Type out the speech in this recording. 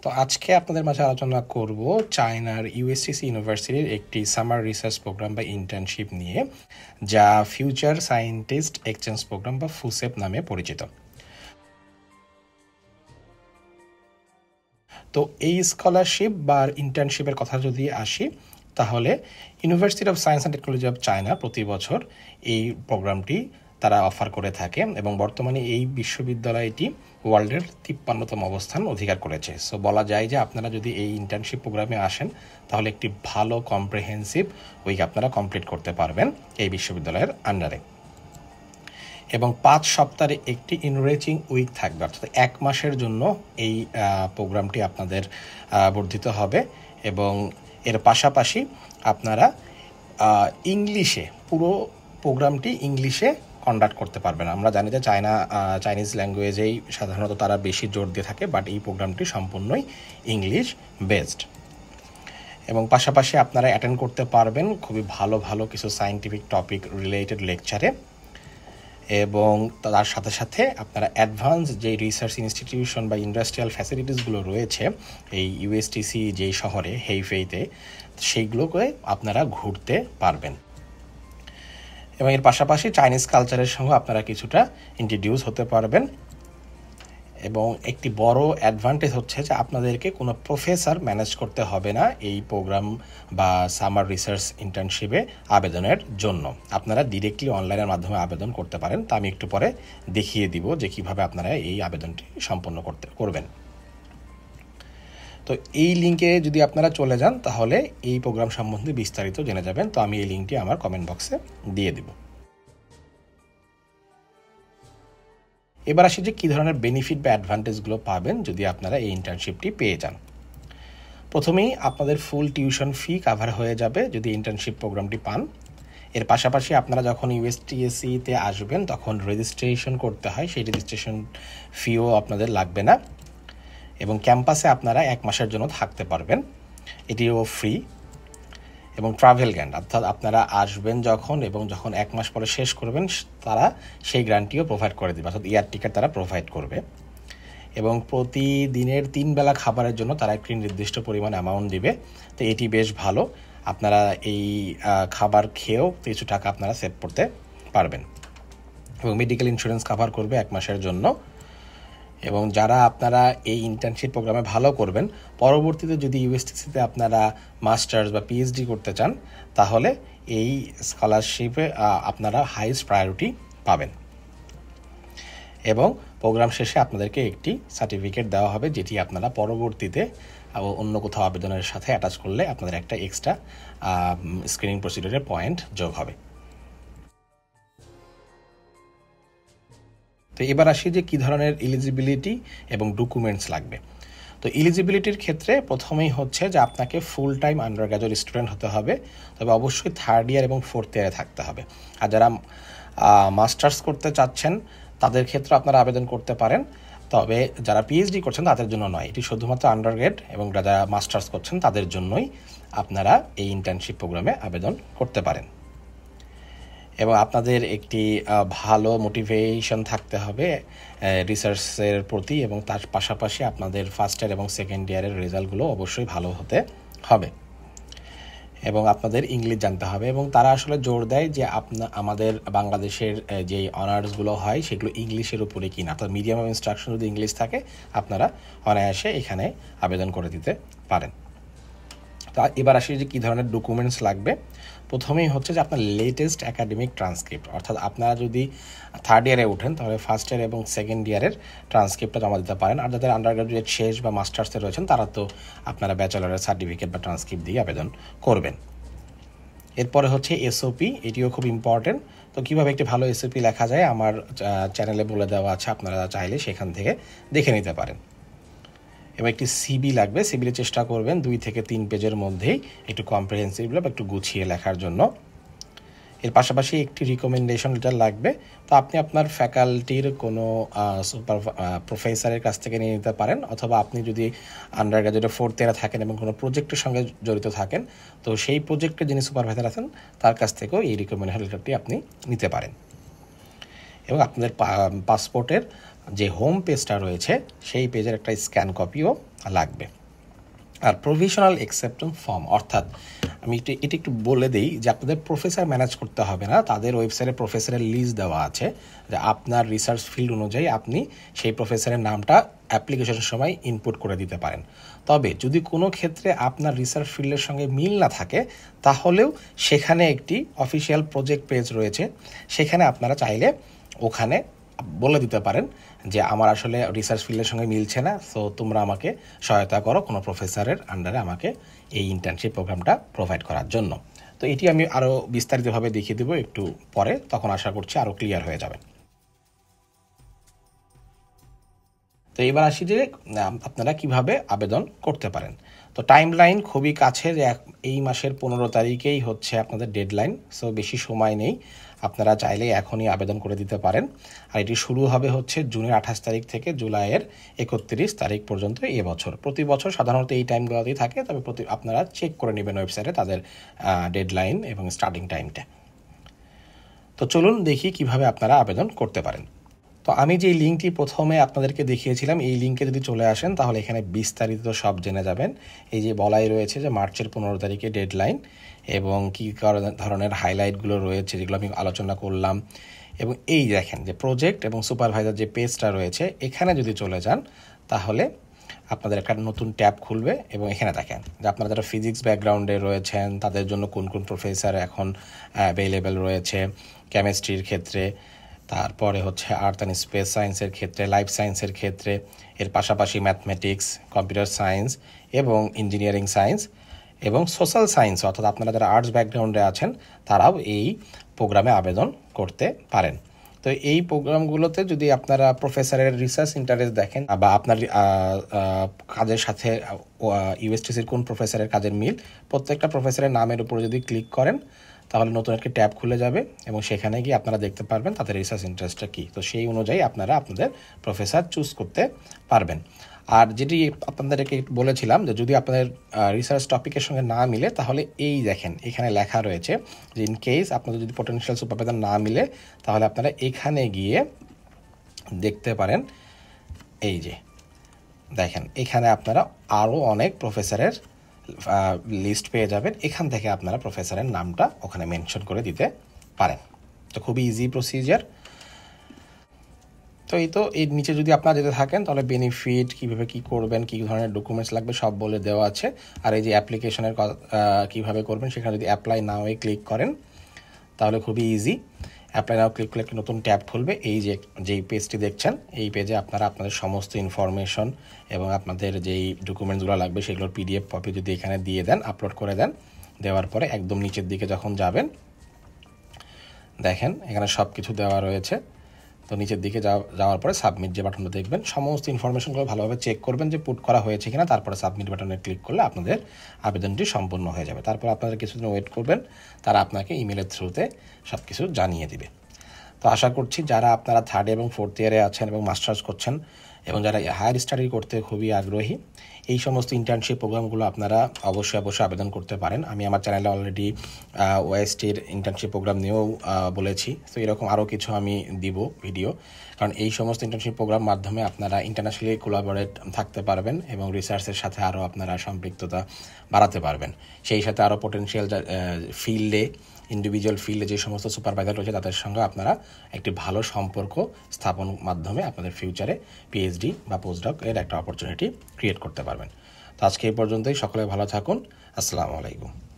তো আজকে আপনাদের মাঝে আলোচনা করব চায়নার ইউএসটিসি ইউনিভার্সিটির একটি সামার রিসার্চ প্রোগ্রাম বা ইন্টার্নশিপ নিয়ে, যা ফিউচার সায়েন্টিস্ট এক্সচেঞ্জ প্রোগ্রাম বা ফুসেপ নামে পরিচিত। তো এই স্কলারশিপ বা ইন্টার্নশিপের কথা যদি আসি, তাহলে university of science and technology of China প্রতি বছর এই প্রোগ্রামটি তারা অফার করে থাকে এবং বর্তমানে এই বিশ্ববিদ্যালয়টি ওয়ার্ল্ডের 53তম অবস্থান অধিকার করেছে। সো বলা যায় যে আপনারা যদি এই ইন্টার্নশিপ প্রোগ্রামে আসেন, তাহলে একটি ভালো কম্প্রিহেন্সিভ উইক আপনারা কমপ্লিট করতে পারবেন এই বিশ্ববিদ্যালয়ের আন্ডারে। এবং 5 সপ্তাহে একটি ইনরিচিং উইক থাকবে, অর্থাৎ 1 মাসের জন্য এই প্রোগ্রামটি আপনাদের বর্ধিত হবে। এবং এর পাশাপাশি আপনারা ইংলিশে পুরো প্রোগ্রামটি ইংলিশে কন্ডাক্ট করতে পারবেন। আমরা জানি যে চাইনিজ ল্যাঙ্গুয়েজেই সাধারণত তারা বেশি জোর দিয়ে থাকে, বাট এই প্রোগ্রামটি সম্পূর্ণই ইংলিশ বেসড। এবং পাশাপাশি আপনারা অ্যাটেন্ড করতে পারবেন খুবই ভালো ভালো কিছু সায়েন্টিফিক টপিক রিলেটেড লেকচারে। এবং তার সাথে সাথে আপনারা অ্যাডভান্স যে রিসার্চ ইনস্টিটিউশন বা ইন্ডাস্ট্রিয়াল ফ্যাসিলিটিসগুলো রয়েছে এই ইউএসটিসি যেই শহরে হেইফেইতে, সেইগুলোকে আপনারা ঘুরতে পারবেন। এবং এর পাশাপাশি চাইনিজ কালচারের সঙ্গে আপনারা কিছুটা ইন্ট্রোডিউস হতে পারবেন। এবং একটি বড় অ্যাডভান্টেজ হচ্ছে যে আপনাদেরকে কোনো প্রফেসর ম্যানেজ করতে হবে না এই প্রোগ্রাম বা সামার রিসার্চ ইন্টার্নশিপে আবেদনের জন্য। আপনারা ডিরেক্টলি অনলাইনের মাধ্যমে আবেদন করতে পারেন। তা আমি একটু পরে দেখিয়ে দিব যে কীভাবে আপনারা এই আবেদনটি সম্পন্ন করবেন। তো এই লিঙ্কে যদি আপনারা চলে যান, তাহলে এই প্রোগ্রাম সম্বন্ধে বিস্তারিত জেনে যাবেন। তো আমি এই লিঙ্কটি আমার কমেন্ট বক্সে দিয়ে দিব। এবার আসি যে কী ধরনের বেনিফিট বা অ্যাডভান্টেজগুলো পাবেন যদি আপনারা এই ইন্টার্নশিপটি পেয়ে যান। প্রথমেই আপনাদের ফুল টিউশন ফি কাভার হয়ে যাবে যদি ইন্টার্নশিপ প্রোগ্রামটি পান। এর পাশাপাশি আপনারা যখন ইউএসটিএসিতে আসবেন তখন রেজিস্ট্রেশন করতে হয়, সেই রেজিস্ট্রেশন ফিও আপনাদের লাগবে না। এবং ক্যাম্পাসে আপনারা 1 মাসের জন্য থাকতে পারবেন, এটিও ফ্রি। এবং ট্রাভেল গ্র্যান্ট, অর্থাৎ আপনারা আসবেন যখন এবং যখন 1 মাস পরে শেষ করবেন, তারা সেই গ্র্যান্টটিও প্রোভাইড করে দেবে, অর্থাৎ এয়ার টিকিট তারা প্রোভাইড করবে। এবং প্রতিদিনের 3 বেলা খাবারের জন্য তারা একটি নির্দিষ্ট পরিমাণ অ্যামাউন্ট দিবে। তো এটি বেশ ভালো, আপনারা এই খাবার খেয়েও কিছু টাকা আপনারা সেভ করতে পারবেন। এবং মেডিকেল ইন্স্যুরেন্স কভার করবে 1 মাসের জন্য। এবং যারা আপনারা এই ইন্টার্নশিপ প্রোগ্রামে ভালো করবেন, পরবর্তীতে যদি ইউএসটিসিতে আপনারা মাস্টার্স বা পিএইচডি করতে চান, তাহলে এই স্কলারশিপে আপনারা হাইয়েস্ট প্রায়োরিটি পাবেন। এবং প্রোগ্রাম শেষে আপনাদেরকে একটি সার্টিফিকেট দেওয়া হবে, যেটি আপনারা পরবর্তীতে অন্য কোথাও আবেদনের সাথে অ্যাটাচ করলে আপনাদের একটা এক্সট্রা স্ক্রিনিং প্রসিডিউরের পয়েন্ট যোগ হবে। তো এবার আসি যে কী ধরনের এলিজিবিলিটি এবং ডকুমেন্টস লাগবে। তো এলিজিবিলিটির ক্ষেত্রে প্রথমেই হচ্ছে যে আপনাকে full time under graduate student হতে হবে, তবে অবশ্যই 3rd ইয়ার এবং 4th ইয়ারে থাকতে হবে। আর যারা মাস্টার্স করতে চাচ্ছেন তাদের ক্ষেত্রে আপনারা আবেদন করতে পারেন, তবে যারা পিএইচডি করছেন তাদের জন্য নয়, এটি শুধুমাত্র আন্ডারগ্রেড। এবং যারা মাস্টার্স করছেন তাদের জন্যই আপনারা এই ইন্টার্নশিপ প্রোগ্রামে আবেদন করতে পারেন। এবং আপনাদের একটি ভালো মোটিভেশন থাকতে হবে রিসার্চের প্রতি, এবং তার পাশাপাশি আপনাদের 1st ইয়ার এবং 2nd ইয়ারের রেজাল্টগুলো অবশ্যই ভালো হতে হবে। এবং আপনাদের ইংলিশ জানতে হবে। এবং তারা আসলে জোর দেয় যে আমাদের বাংলাদেশের যে অনার্সগুলো হয় সেগুলো ইংলিশের উপরে কিনা, অর্থাৎ মিডিয়াম অফ ইনস্ট্রাকশন যদি ইংলিশ থাকে আপনারা অনায়াসে এখানে আবেদন করে দিতে পারেন। তা এবার আসি যে কী ধরনের ডকুমেন্টস লাগবে। প্রথমেই হচ্ছে যে আপনার লেটেস্ট একাডেমিক ট্রান্সক্রিপ্ট, অর্থাৎ আপনারা যদি 3rd ইয়ারে ওঠেন তাহলে 1st ইয়ার এবং 2nd ইয়ারের ট্রান্সক্রিপ্টটা জমা দিতে পারেন। আর যাদের আন্ডার গ্রাজুয়েট শেষ বা মাস্টার্সে রয়েছেন তারা তো আপনারা ব্যাচেলরের সার্টিফিকেট বা ট্রান্সক্রিপ্ট দিয়ে আবেদন করবেন। এরপরে হচ্ছে এসওপি, এটিও খুব ইম্পর্টেন্ট। তো কীভাবে একটি ভালো এসওপি লেখা যায় আমার চ্যানেলে বলে দেওয়া আছে, আপনারা চাইলে সেখান থেকে দেখে নিতে পারেন। এবং একটি সিবি লাগবে, সিবির চেষ্টা করবেন 2 থেকে 3 পেজের মধ্যেই একটু কম্প্রিহেন্সিভ বা একটু গুছিয়ে লেখার জন্য। এর পাশাপাশি একটি রিকমেন্ডেশন লেটার লাগবে। তো আপনি আপনার ফ্যাকাল্টির কোনো প্রফেসরের কাছ থেকে নিয়ে নিতে পারেন, অথবা আপনি যদি আন্ডার গ্র্যাজুয়েট 4th ইয়ারে থাকেন এবং কোনো প্রজেক্টের সঙ্গে জড়িত থাকেন, তো সেই প্রজেক্টের যিনি সুপারভাইজার আছেন তার কাছ থেকেও এই রিকমেন্ডেশন লেটারটি আপনি নিতে পারেন। এবং আপনাদের পাসপোর্টের যে হোম পেজটা রয়েছে সেই পেজের একটা স্ক্যান কপিও লাগবে। আর প্রভিশনাল অ্যাকসেপ্টেন্স ফর্ম, অর্থাৎ আমি এটা একটু বলে দিই যে আপনাদের প্রফেসর ম্যানেজ করতে হবে না, তাদের ওয়েবসাইটে প্রফেসরের লিস্ট দেওয়া আছে যে আপনার রিসার্চ ফিল্ড অনুযায়ী আপনি সেই প্রফেসরের নামটা অ্যাপ্লিকেশনের সময় ইনপুট করে দিতে পারেন। তবে যদি কোনো ক্ষেত্রে আপনার রিসার্চ ফিল্ডের সঙ্গে মিল না থাকে তাহলেও সেখানে একটি অফিসিয়াল প্রজেক্ট পেজ রয়েছে, সেখানে আপনারা চাইলে ওখানে বলে দিতে পারেন যে আমার আসলে রিসার্চ ফিল্ডের সঙ্গে মিলছে না, সো তোমরা আমাকে সহায়তা করো কোনো প্রফেসরের আন্ডারে আমাকে এই ইন্টার্নশিপ প্রোগ্রামটা প্রোভাইড করার জন্য। তো এটি আমি আরও বিস্তারিতভাবে দেখিয়ে দেবো একটু পরে, তখন আশা করছি আরও ক্লিয়ার হয়ে যাবে। তো এবার আসি যে আপনারা কিভাবে আবেদন করতে পারেন। তো টাইমলাইন খুবই কাছে, যে এই মাসের 15 তারিখেই হচ্ছে আপনাদের ডেডলাইন, সো বেশি সময় নেই, আপনারা চাইলে এখনই আবেদন করে দিতে পারেন। আর এটি শুরু হবে হচ্ছে জুনের 28 তারিখ থেকে জুলাইয়ের 31 তারিখ পর্যন্ত এবছর। প্রতি বছর সাধারণত এই টাইমগুলোতেই থাকে, তবে আপনারা চেক করে নেবেন ওয়েবসাইটে তাদের ডেডলাইন এবং স্টার্টিং টাইমটা। তো চলুন দেখি কিভাবে আপনারা আবেদন করতে পারেন। তো আমি যে লিঙ্কটি প্রথমে আপনাদেরকে দেখিয়েছিলাম, এই লিঙ্কে যদি চলে আসেন তাহলে এখানে বিস্তারিত সব জেনে যাবেন। এই যে বলাই রয়েছে যে মার্চের 15 তারিখে ডেডলাইন এবং কী ধরনের হাইলাইটগুলো রয়েছে যেগুলো আমি আলোচনা করলাম, এবং এই দেখেন যে প্রজেক্ট এবং সুপারভাইজার যে পেজটা রয়েছে এখানে যদি চলে যান তাহলে আপনাদের একটা নতুন ট্যাব খুলবে এবং এখানে দেখেন যে আপনারা যারা ফিজিক্স ব্যাকগ্রাউন্ডে রয়েছেন তাদের জন্য কোন কোন প্রফেসর এখন অ্যাভেলেবেল রয়েছে কেমিস্ট্রির ক্ষেত্রে, তারপরে হচ্ছে আর্থ অ্যান্ড স্পেস সায়েন্সের ক্ষেত্রে, লাইফ সায়েন্সের ক্ষেত্রে, এর পাশাপাশি ম্যাথমেটিক্স, কম্পিউটার সায়েন্স এবং ইঞ্জিনিয়ারিং সায়েন্স এবং সোশ্যাল সায়েন্স, অর্থাৎ আপনারা যারা আর্টস ব্যাকগ্রাউন্ডে আছেন তারাও এই প্রোগ্রামে আবেদন করতে পারেন। তো এই প্রোগ্রামগুলোতে যদি আপনারা প্রফেসরের রিসার্চ ইন্টারেস্ট দেখেন বা আপনার কাজের সাথে ইউএসটিসির কোন প্রফেসরের কাজের মিল, প্রত্যেকটা প্রফেসরের নামের উপরে যদি ক্লিক করেন তাহলে নতুন একটি ট্যাব খুলে যাবে এবং সেখানে গিয়ে আপনারা দেখতে পারবেন তাদের রিসার্চ ইন্টারেস্টটা কী। তো সেই অনুযায়ী আপনারা আপনাদের প্রফেসর চুজ করতে পারবেন। আর যেটি আপনাদেরকে বলেছিলাম যে যদি আপনাদের রিসার্চ টপিকের সঙ্গে না মিলে তাহলে এই দেখেন এখানে লেখা রয়েছে যে ইন কেস আপনাদের যদি পটেনশিয়াল সুপারভাইজার না মিলে তাহলে আপনারা এখানে গিয়ে দেখতে পারেন, এই যে দেখেন এখানে আপনারা আরও অনেক প্রফেসরের লিস্ট পেয়ে যাবেন, এখান থেকে আপনারা প্রফেসরের নামটা ওখানে মেনশন করে দিতে পারেন। তো খুবই ইজি প্রসিজার। তো এই তো এর নিচে যদি আপনারা যেতে থাকেন তাহলে বেনিফিট কীভাবে কী করবেন, কী ধরনের ডকুমেন্টস লাগবে সব বলে দেওয়া আছে। আর এই যে অ্যাপ্লিকেশনের কীভাবে করবেন সেখানে যদি অ্যাপ্লাই নাও ক্লিক করেন তাহলে খুবই ইজি। অ্যাপ্লাই নাও ক্লিক করলে একটি নতুন ট্যাব খুলবে। এই যে যেই পেজটি দেখছেন এই পেজে আপনারা আপনাদের সমস্ত ইনফরমেশন এবং আপনাদের যেই ডকুমেন্টসগুলো লাগবে সেগুলোর পিডিএফ কপি যদি এখানে দিয়ে দেন, আপলোড করে দেন, দেওয়ার পরে একদম নিচের দিকে যখন যাবেন দেখেন এখানে সব কিছু দেওয়া রয়েছে। তো নিচের দিকে যাওয়ার পরে সাবমিট যে বাটনটা দেখবেন, সমস্ত ইনফরমেশনগুলো ভালোভাবে চেক করবেন যে পুট করা হয়েছে কিনা, তারপরে সাবমিট বাটনে ক্লিক করলে আপনাদের আবেদনটি সম্পূর্ণ হয়ে যাবে। তারপর আপনারা কিছুদিন ওয়েট করবেন, তারা আপনাকে ইমেলের থ্রুতে সব কিছু জানিয়ে দিবে। তো আশা করছি যারা আপনারা 3rd এবং 4th ইয়ারে আছেন এবং মাস্টার্স করছেন এবং যারা হায়ার স্টাডি করতে খুবই আগ্রহী, এই সমস্ত ইন্টার্নশিপ প্রোগ্রামগুলো আপনারা অবশ্যই আবেদন করতে পারেন। আমি আমার চ্যানেলে অলরেডি ওএসটির ইন্টার্নশিপ প্রোগ্রাম নিয়েও বলেছি, তো এরকম আরও কিছু আমি দিব ভিডিও, কারণ এই সমস্ত ইন্টার্নশিপ প্রোগ্রাম মাধ্যমে আপনারা ইন্টারন্যাশনালি কোলাবোরেট থাকতে পারবেন এবং রিসার্চের সাথে আরও আপনারা সম্পৃক্ততা বাড়াতে পারবেন। সেই সাথে আরও পটেনশিয়াল ফিল্ডে ইন্ডিভিজুয়াল ফিল্ডে যে সমস্ত সুপারভাইজার রয়েছে তাদের সঙ্গে আপনারা একটি ভালো সম্পর্ক স্থাপন মাধ্যমে আপনাদের ফিউচারে পিএইচডি বা পোস্টডক এর একটা অপরচুনিটি ক্রিয়েট করতে পারবেন। তো আজকে এই পর্যন্তই, সকলে ভালো থাকুন। আসসালামু আলাইকুম।